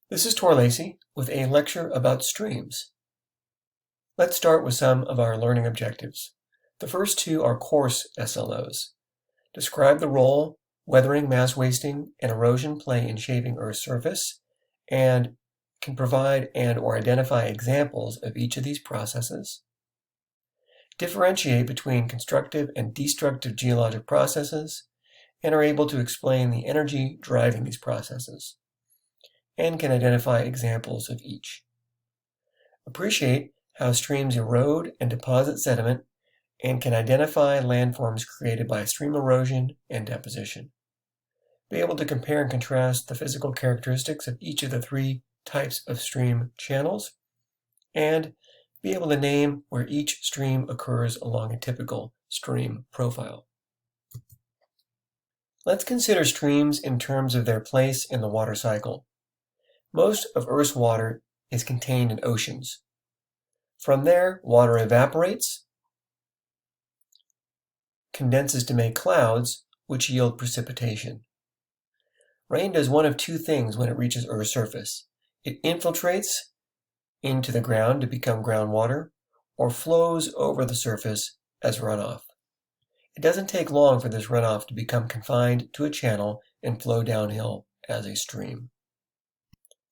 This is Tor Lacey with a lecture about streams. Let's start with some of our learning objectives. The first two are course SLOs. Describe the role weathering, mass wasting, and erosion play in shaping Earth's surface, and can provide and/or identify examples of each of these processes. Differentiate between constructive and destructive geologic processes, and are able to explain the energy driving these processes, and can identify examples of each. Appreciate how streams erode and deposit sediment, and can identify landforms created by stream erosion and deposition. Be able to compare and contrast the physical characteristics of each of the three types of stream channels, and be able to name where each stream occurs along a typical stream profile. Let's consider streams in terms of their place in the water cycle. Most of Earth's water is contained in oceans. From there, water evaporates, condenses to make clouds, which yield precipitation. Rain does one of two things when it reaches Earth's surface. It infiltrates into the ground to become groundwater, or flows over the surface as runoff. It doesn't take long for this runoff to become confined to a channel and flow downhill as a stream.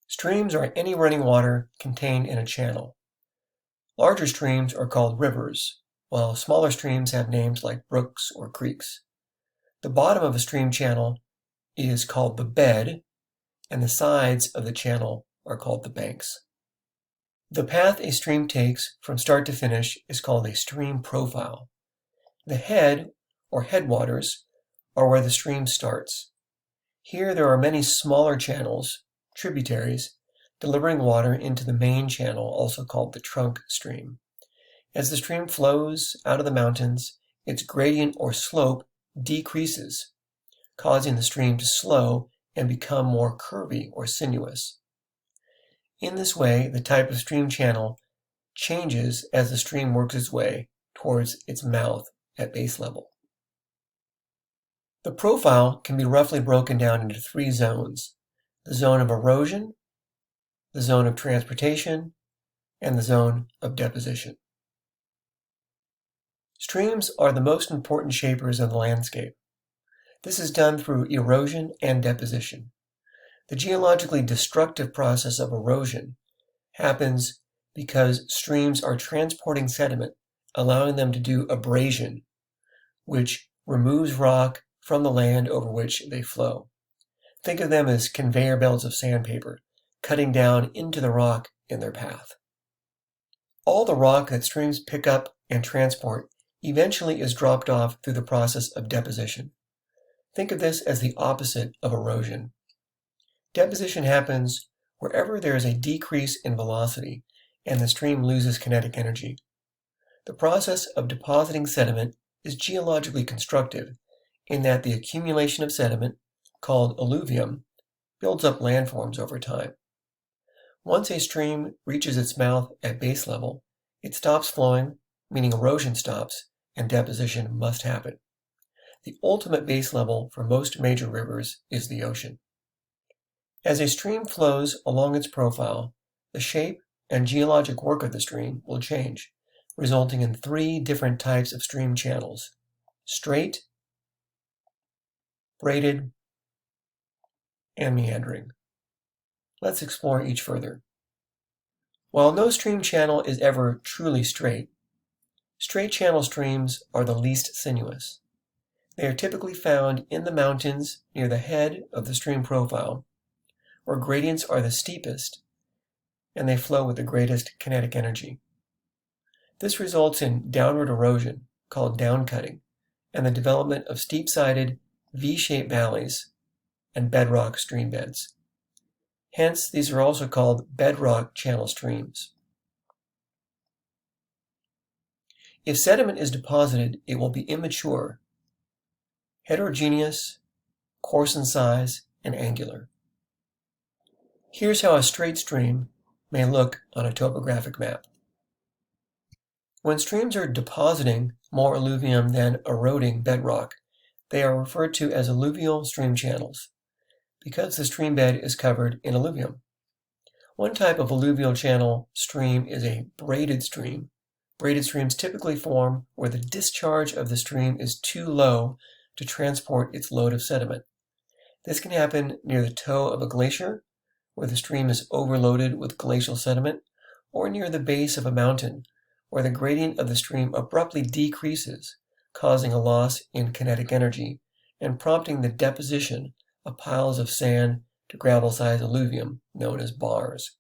Streams are any running water contained in a channel. Larger streams are called rivers, while smaller streams have names like brooks or creeks. The bottom of a stream channel is called the bed, and the sides of the channel are called the banks. The path a stream takes from start to finish is called a stream profile. The head, or headwaters, are where the stream starts. Here there are many smaller channels, tributaries, delivering water into the main channel, also called the trunk stream. As the stream flows out of the mountains, its gradient or slope decreases, causing the stream to slow and become more curvy or sinuous. In this way, the type of stream channel changes as the stream works its way towards its mouth at base level. The profile can be roughly broken down into three zones: the zone of erosion, the zone of transportation, and the zone of deposition. Streams are the most important shapers of the landscape. This is done through erosion and deposition. The geologically destructive process of erosion happens because streams are transporting sediment, allowing them to do abrasion, which removes rock from the land over which they flow. Think of them as conveyor belts of sandpaper, cutting down into the rock in their path. All the rock that streams pick up and transport eventually is dropped off through the process of deposition. Think of this as the opposite of erosion. Deposition happens wherever there is a decrease in velocity and the stream loses kinetic energy. The process of depositing sediment is geologically constructive in that the accumulation of sediment, called alluvium, builds up landforms over time. Once a stream reaches its mouth at base level, it stops flowing, meaning erosion stops, and deposition must happen. The ultimate base level for most major rivers is the ocean. As a stream flows along its profile, the shape and geologic work of the stream will change, resulting in three different types of stream channels: straight, braided, and meandering. Let's explore each further. While no stream channel is ever truly straight, straight channel streams are the least sinuous. They are typically found in the mountains near the head of the stream profile, where gradients are the steepest, and they flow with the greatest kinetic energy. This results in downward erosion, called downcutting, and the development of steep-sided, V-shaped valleys and bedrock stream beds. Hence, these are also called bedrock channel streams. If sediment is deposited, it will be immature, heterogeneous, coarse in size, and angular. Here's how a straight stream may look on a topographic map. When streams are depositing more alluvium than eroding bedrock, they are referred to as alluvial stream channels, because the stream bed is covered in alluvium. One type of alluvial channel stream is a braided stream. Braided streams typically form where the discharge of the stream is too low to transport its load of sediment. This can happen near the toe of a glacier, where the stream is overloaded with glacial sediment, or near the base of a mountain, where the gradient of the stream abruptly decreases, causing a loss in kinetic energy and prompting the deposition of piles of sand to gravel-sized alluvium known as bars.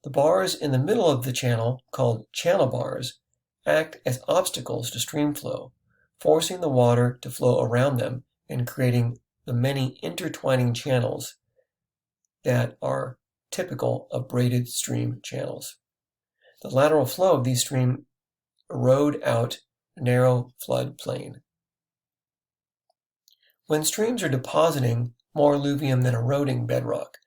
The bars in the middle of the channel, called channel bars, act as obstacles to stream flow, forcing the water to flow around them and creating the many intertwining channels that are typical of braided stream channels. The lateral flow of these streams erode out a narrow flood plain. When streams are depositing more alluvium than eroding bedrock,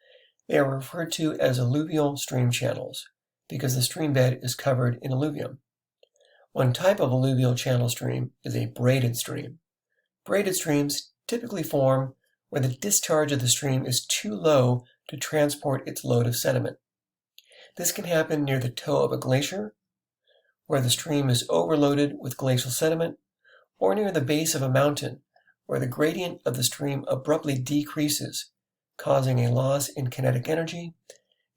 they are referred to as alluvial stream channels because the stream bed is covered in alluvium. One type of alluvial channel stream is a braided stream. Braided streams typically form where the discharge of the stream is too low to transport its load of sediment. This can happen near the toe of a glacier, where the stream is overloaded with glacial sediment, or near the base of a mountain, where the gradient of the stream abruptly decreases, causing a loss in kinetic energy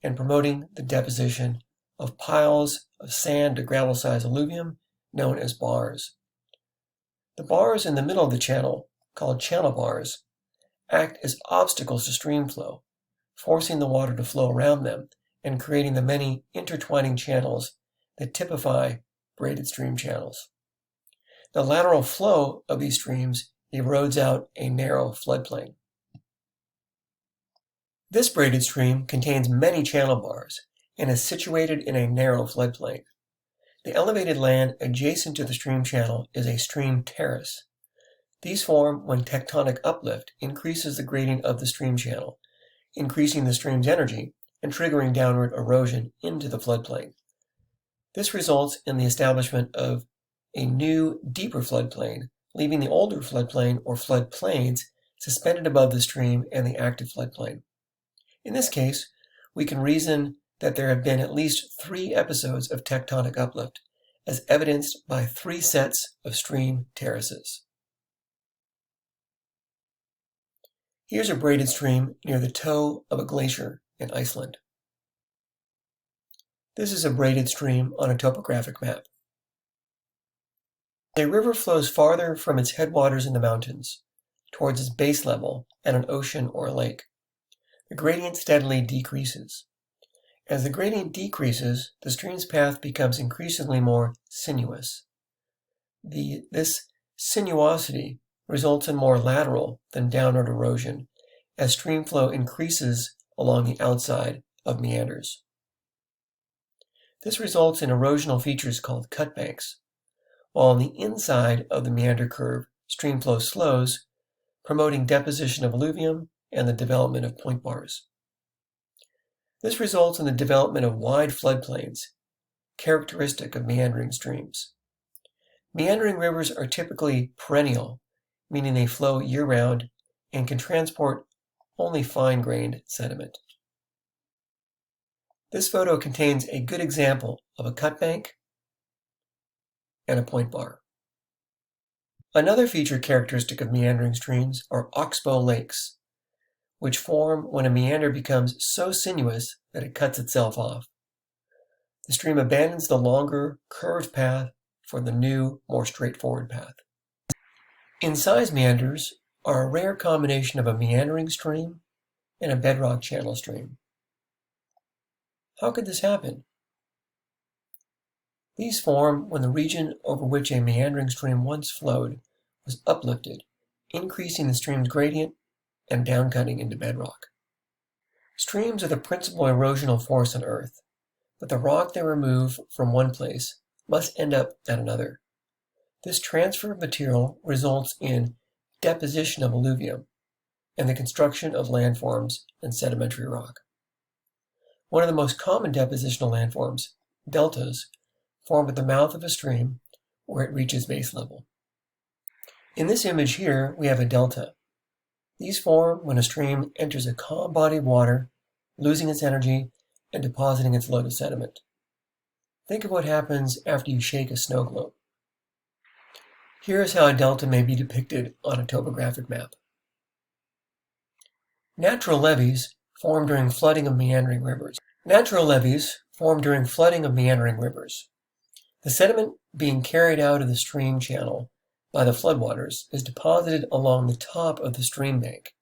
and promoting the deposition of piles of sand to gravel-sized alluvium known as bars. The bars in the middle of the channel, called channel bars, act as obstacles to stream flow, forcing the water to flow around them and creating the many intertwining channels that typify braided stream channels. The lateral flow of these streams erodes out a narrow floodplain. This braided stream contains many channel bars and is situated in a narrow floodplain. The elevated land adjacent to the stream channel is a stream terrace. These form when tectonic uplift increases the gradient of the stream channel, increasing the stream's energy and triggering downward erosion into the floodplain. This results in the establishment of a new, deeper floodplain, leaving the older floodplain or floodplains suspended above the stream and the active floodplain. In this case, we can reason that there have been at least 3 episodes of tectonic uplift, as evidenced by 3 sets of stream terraces. Here's a braided stream near the toe of a glacier in Iceland. This is a braided stream on a topographic map. A river flows farther from its headwaters in the mountains, towards its base level at an ocean or a lake. The gradient steadily decreases. As the gradient decreases, the stream's path becomes increasingly more sinuous. This sinuosity results in more lateral than downward erosion as stream flow increases along the outside of meanders. This results in erosional features called cut banks, while on the inside of the meander curve, stream flow slows, promoting deposition of alluvium and the development of point bars. This results in the development of wide floodplains, characteristic of meandering streams. Meandering rivers are typically perennial, meaning they flow year-round and can transport only fine-grained sediment. This photo contains a good example of a cut bank and a point bar. Another feature characteristic of meandering streams are oxbow lakes, which form when a meander becomes so sinuous that it cuts itself off. The stream abandons the longer, curved path for the new, more straightforward path. Incised meanders are a rare combination of a meandering stream and a bedrock channel stream. How could this happen? These form when the region over which a meandering stream once flowed was uplifted, increasing the stream's gradient and downcutting into bedrock. Streams are the principal erosional force on Earth, but the rock they remove from one place must end up at another. This transfer of material results in deposition of alluvium and the construction of landforms and sedimentary rock. One of the most common depositional landforms, deltas, form at the mouth of a stream where it reaches base level. In this image here, we have a delta. These form when a stream enters a calm body of water, losing its energy and depositing its load of sediment. Think of what happens after you shake a snow globe. Here is how a delta may be depicted on a topographic map. Natural levees form during flooding of meandering rivers. Natural levees form during flooding of meandering rivers. The sediment being carried out of the stream channel by the floodwaters is deposited along the top of the stream bank,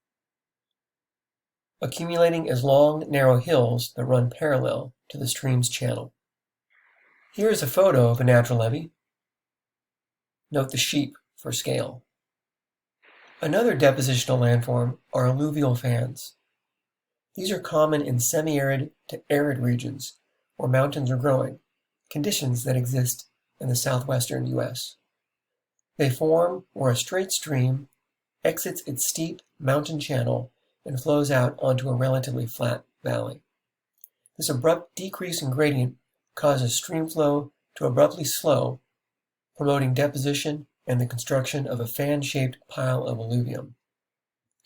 accumulating as long, narrow hills that run parallel to the stream's channel. Here is a photo of a natural levee. Note the sheep for scale. Another depositional landform are alluvial fans. These are common in semi-arid to arid regions where mountains are growing, conditions that exist in the southwestern U.S. They form where a straight stream exits its steep mountain channel and flows out onto a relatively flat valley. This abrupt decrease in gradient causes stream flow to abruptly slow, promoting deposition and the construction of a fan-shaped pile of alluvium.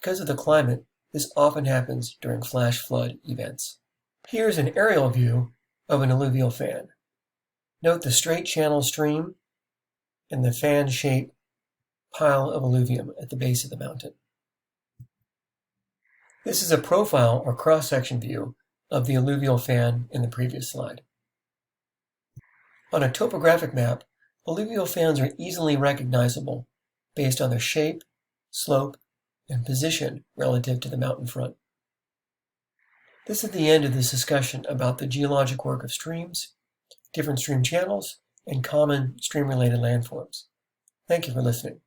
Because of the climate, this often happens during flash flood events. Here's an aerial view of an alluvial fan. Note the straight channel stream and the fan-shaped pile of alluvium at the base of the mountain. This is a profile or cross-section view of the alluvial fan in the previous slide. On a topographic map, alluvial fans are easily recognizable based on their shape, slope, and position relative to the mountain front. This is the end of this discussion about the geologic work of streams, different stream channels, and common stream-related landforms. Thank you for listening.